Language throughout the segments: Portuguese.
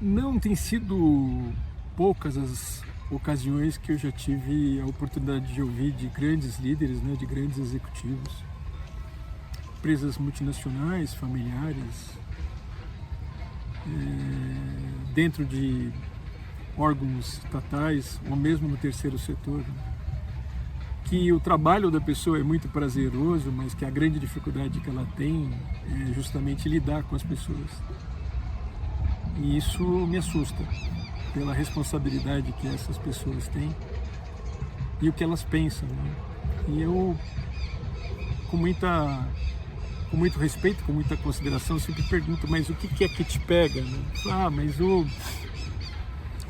Não, tem sido poucas as ocasiões que eu já tive a oportunidade de ouvir de grandes líderes, né, de grandes executivos, empresas multinacionais, familiares, dentro de órgãos estatais ou mesmo no terceiro setor, né, que o trabalho da pessoa é muito prazeroso, mas que a grande dificuldade que ela tem é justamente lidar com as pessoas. E isso me assusta, pela responsabilidade que essas pessoas têm e o que elas pensam, né? E eu, com muito respeito, com muita consideração, sempre pergunto, mas o que é que te pega, né? Mas o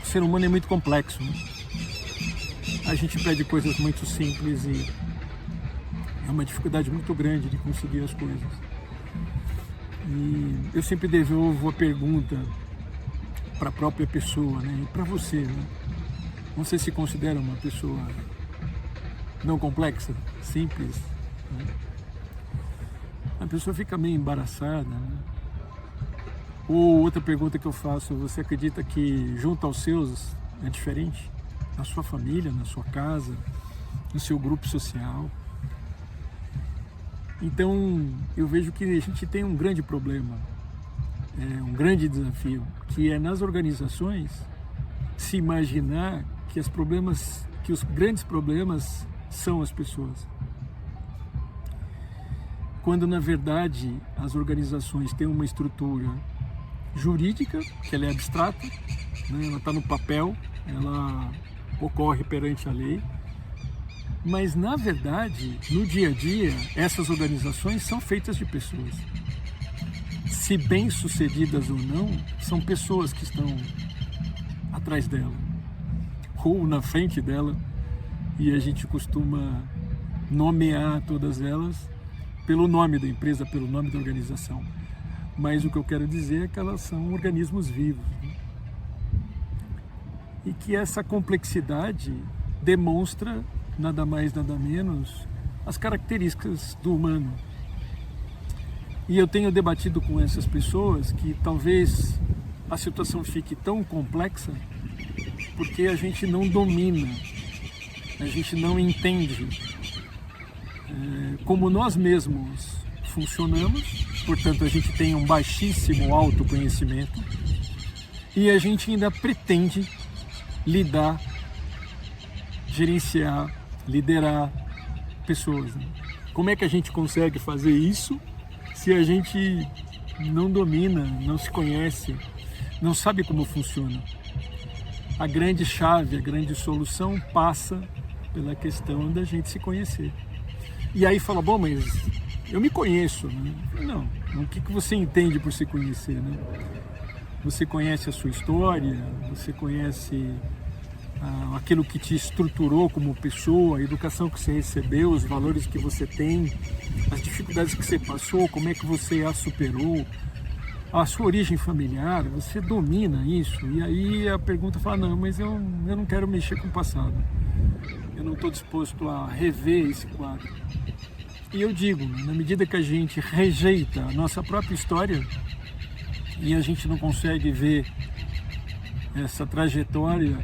ser humano é muito complexo, né? A gente pede coisas muito simples e é uma dificuldade muito grande de conseguir as coisas. E eu sempre devolvo a pergunta para a própria pessoa, né? E para você, né? Você se considera uma pessoa não complexa, simples, né? A pessoa fica meio embaraçada, né? Ou outra pergunta que eu faço, você acredita que junto aos seus é diferente? Na sua família, na sua casa, no seu grupo social? Então, eu vejo que a gente tem um grande problema, um grande desafio, que é nas organizações se imaginar que os grandes problemas são as pessoas. Quando na verdade as organizações têm uma estrutura jurídica, que ela é abstrata, né? Ela está no papel, ela ocorre perante a lei, mas na verdade, no dia a dia, essas organizações são feitas de pessoas. Se bem-sucedidas ou não, são pessoas que estão atrás dela, ou na frente dela, e a gente costuma nomear todas elas pelo nome da empresa, pelo nome da organização. Mas o que eu quero dizer é que elas são organismos vivos, né? E que essa complexidade demonstra, nada mais, nada menos, as características do humano. E eu tenho debatido com essas pessoas que talvez a situação fique tão complexa porque a gente não domina, a gente não entende como nós mesmos funcionamos, portanto a gente tem um baixíssimo autoconhecimento e a gente ainda pretende lidar, gerenciar, liderar pessoas, né? Como é que a gente consegue fazer isso se a gente não domina, não se conhece, não sabe como funciona? A grande chave, a grande solução passa pela questão da gente se conhecer. E aí fala, bom, mas eu me conheço, né? Não, o que você entende por se conhecer, né? Você conhece a sua história, você conhece aquilo que te estruturou como pessoa, a educação que você recebeu, os valores que você tem, as dificuldades que você passou, como é que você as superou, a sua origem familiar, você domina isso. E aí a pergunta fala, não, mas eu não quero mexer com o passado, eu não estou disposto a rever esse quadro. E eu digo, na medida que a gente rejeita a nossa própria história e a gente não consegue ver essa trajetória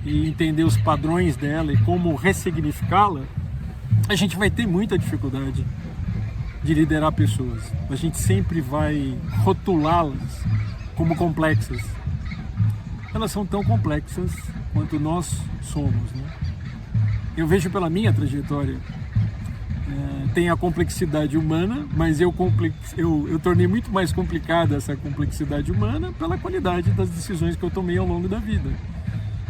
e entender os padrões dela e como ressignificá-la, a gente vai ter muita dificuldade de liderar pessoas. A gente sempre vai rotulá-las como complexas. Elas são tão complexas quanto nós somos, né? Eu vejo pela minha trajetória, tem a complexidade humana, mas eu tornei muito mais complicada essa complexidade humana pela qualidade das decisões que eu tomei ao longo da vida.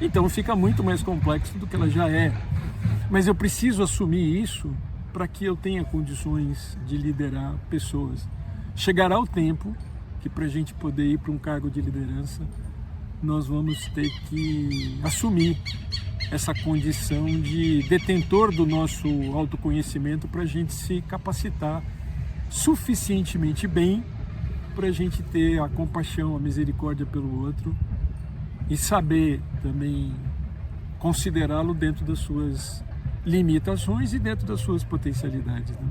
Então fica muito mais complexo do que ela já é. Mas eu preciso assumir isso para que eu tenha condições de liderar pessoas. Chegará o tempo que, para a gente poder ir para um cargo de liderança, nós vamos ter que assumir essa condição de detentor do nosso autoconhecimento para a gente se capacitar suficientemente bem para a gente ter a compaixão, a misericórdia pelo outro e saber também considerá-lo dentro das suas limitações e dentro das suas potencialidades, né?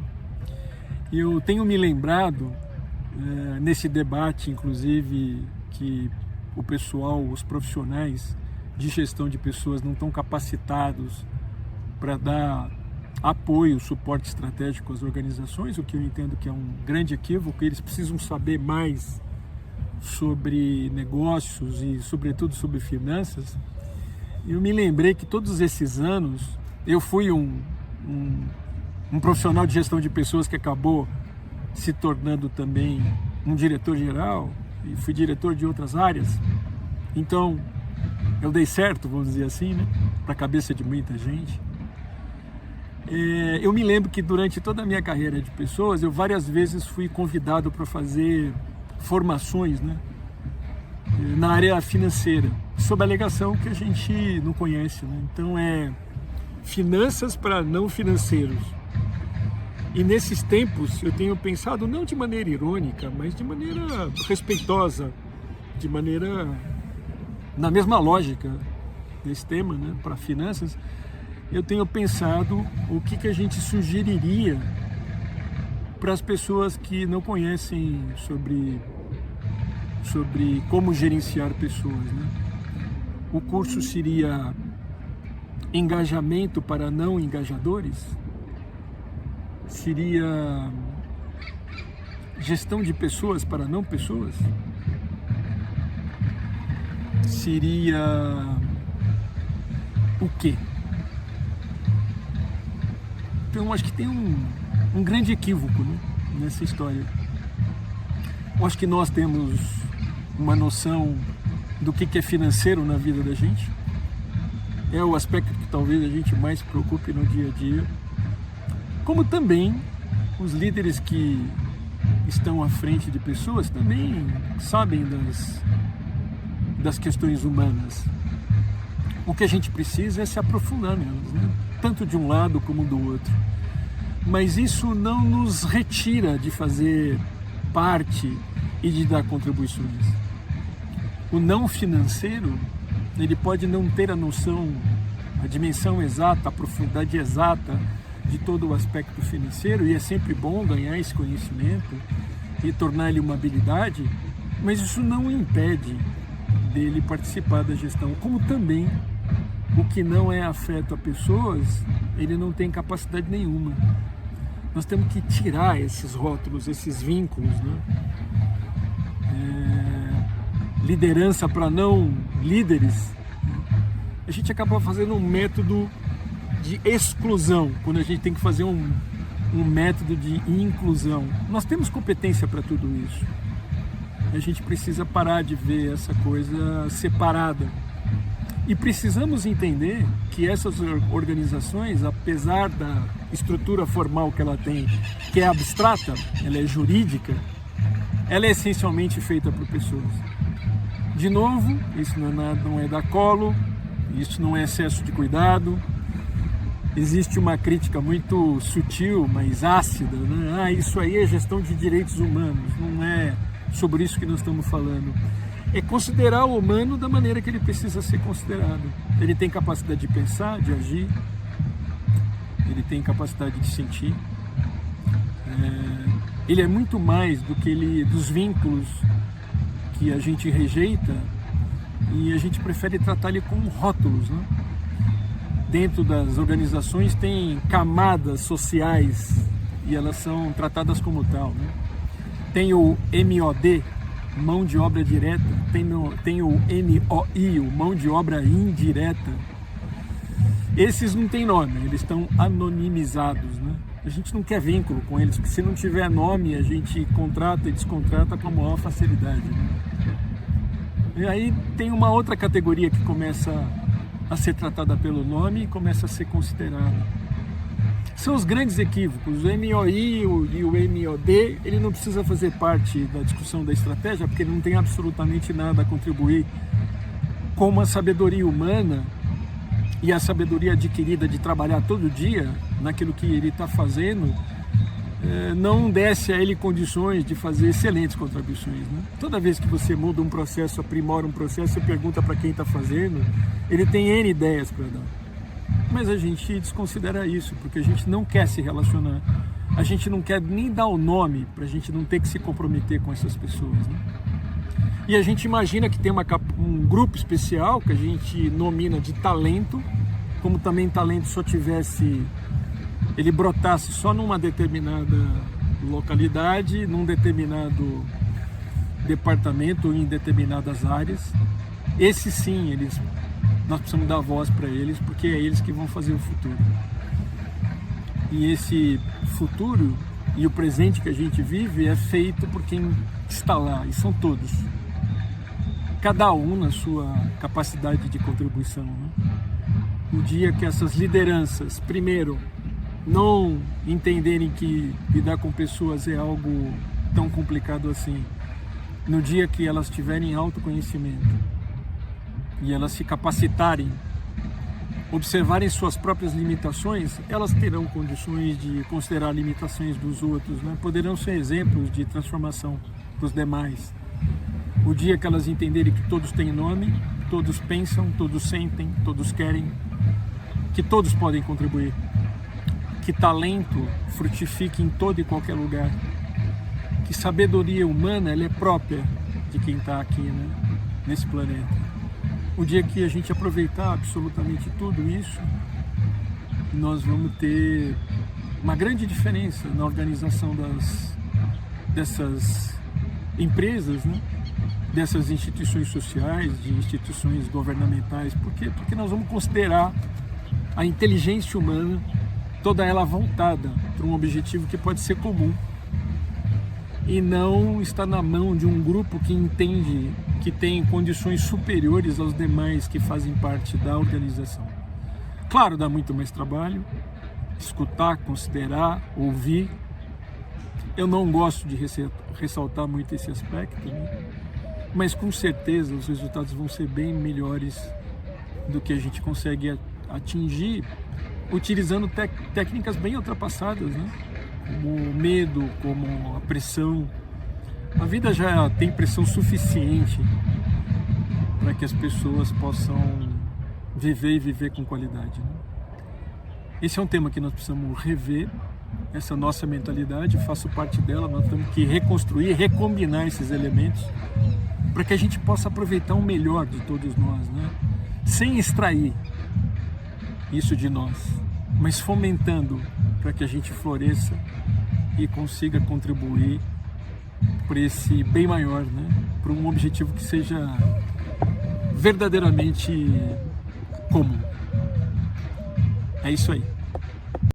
Eu tenho me lembrado, nesse debate, inclusive, que o pessoal, os profissionais de gestão de pessoas não estão capacitados para dar apoio, suporte estratégico às organizações, o que eu entendo que é um grande equívoco. Eles precisam saber mais sobre negócios e, sobretudo, sobre finanças. Eu me lembrei que todos esses anos eu fui um profissional de gestão de pessoas que acabou se tornando também um diretor-geral e fui diretor de outras áreas. Então, eu dei certo, vamos dizer assim, né, para a cabeça de muita gente. Eu me lembro que durante toda a minha carreira de pessoas, eu várias vezes fui convidado para fazer formações, né, na área financeira, sob a alegação que a gente não conhece, né? Então finanças para não financeiros. E nesses tempos eu tenho pensado, não de maneira irônica, mas de maneira respeitosa, de maneira na mesma lógica desse tema, né, para finanças. Eu tenho pensado o que a gente sugeriria para as pessoas que não conhecem sobre como gerenciar pessoas, né? O curso seria engajamento para não engajadores? Seria gestão de pessoas para não pessoas? Seria o quê? Então, acho que tem um grande equívoco, né, nessa história. Eu acho que nós temos uma noção do que é financeiro na vida da gente. É o aspecto que talvez a gente mais se preocupe no dia a dia. Como também os líderes que estão à frente de pessoas também sabem das questões humanas. O que a gente precisa é se aprofundar nelas, né? Tanto de um lado como do outro. Mas isso não nos retira de fazer parte e de dar contribuições. O não financeiro, ele pode não ter a noção, a dimensão exata, a profundidade exata de todo o aspecto financeiro, e é sempre bom ganhar esse conhecimento e tornar ele uma habilidade, mas isso não impede dele participar da gestão. Como também o que não é afeto a pessoas, ele não tem capacidade nenhuma. Nós temos que tirar esses rótulos, esses vínculos, né? Liderança para não líderes. A gente acaba fazendo um método de exclusão, quando a gente tem que fazer um método de inclusão. Nós temos competência para tudo isso. A gente precisa parar de ver essa coisa separada. E precisamos entender que essas organizações, apesar da estrutura formal que ela tem, que é abstrata, ela é jurídica, ela é essencialmente feita por pessoas. De novo, isso não é dar colo, isso não é excesso de cuidado. Existe uma crítica muito sutil, mas ácida, né? Isso aí é gestão de direitos humanos. Não é sobre isso que nós estamos falando. É considerar o humano da maneira que ele precisa ser considerado. Ele tem capacidade de pensar, de agir, ele tem capacidade de sentir. Ele é muito mais do que dos vínculos que a gente rejeita e a gente prefere tratar ele como rótulos, né? Dentro das organizações tem camadas sociais e elas são tratadas como tal, né? Tem o MOD, mão de obra direta, tem o MOI, o mão de obra indireta. Esses não têm nome, eles estão anonimizados, né? A gente não quer vínculo com eles, porque se não tiver nome, a gente contrata e descontrata com a maior facilidade, né? E aí tem uma outra categoria que começa a ser tratada pelo nome e começa a ser considerada. São os grandes equívocos. O MOI e o MOD, ele não precisa fazer parte da discussão da estratégia, porque ele não tem absolutamente nada a contribuir com a sabedoria humana e a sabedoria adquirida de trabalhar todo dia naquilo que ele está fazendo, não desce a ele condições de fazer excelentes contribuições, né? Toda vez que você muda um processo, aprimora um processo, você pergunta para quem está fazendo, ele tem N ideias para dar. Mas a gente desconsidera isso, porque a gente não quer se relacionar. A gente não quer nem dar o nome para a gente não ter que se comprometer com essas pessoas, né? E a gente imagina que tem um grupo especial que a gente nomina de talento, como também talento só tivesse, ele brotasse só numa determinada localidade, num determinado departamento ou em determinadas áreas. Esses sim, nós precisamos dar voz para eles, porque é eles que vão fazer o futuro. E esse futuro e o presente que a gente vive é feito por quem está lá, e são todos. Cada um na sua capacidade de contribuição, né? O dia que essas lideranças, primeiro, não entenderem que lidar com pessoas é algo tão complicado assim, no dia que elas tiverem autoconhecimento e elas se capacitarem, observarem suas próprias limitações, elas terão condições de considerar limitações dos outros, né? Poderão ser exemplos de transformação para os demais. O dia que elas entenderem que todos têm nome, todos pensam, todos sentem, todos querem, que todos podem contribuir, que talento frutifique em todo e qualquer lugar, que sabedoria humana ela é própria de quem está aqui, né, nesse planeta. O dia que a gente aproveitar absolutamente tudo isso, nós vamos ter uma grande diferença na organização dessas empresas, né? Dessas instituições sociais, de instituições governamentais. Por quê? Porque nós vamos considerar a inteligência humana, toda ela voltada para um objetivo que pode ser comum e não está na mão de um grupo que entende que tem condições superiores aos demais que fazem parte da organização. Claro, dá muito mais trabalho, escutar, considerar, ouvir. Eu não gosto de ressaltar muito esse aspecto, né? Mas com certeza os resultados vão ser bem melhores do que a gente consegue atingir utilizando técnicas bem ultrapassadas, né? Como o medo, como a pressão. A vida já tem pressão suficiente para que as pessoas possam viver e viver com qualidade, né? Esse é um tema que nós precisamos rever, essa nossa mentalidade, eu faço parte dela, nós temos que reconstruir, recombinar esses elementos para que a gente possa aproveitar o melhor de todos nós, né? Sem extrair isso de nós, mas fomentando para que a gente floresça e consiga contribuir para esse bem maior, né? Para um objetivo que seja verdadeiramente comum. É isso aí.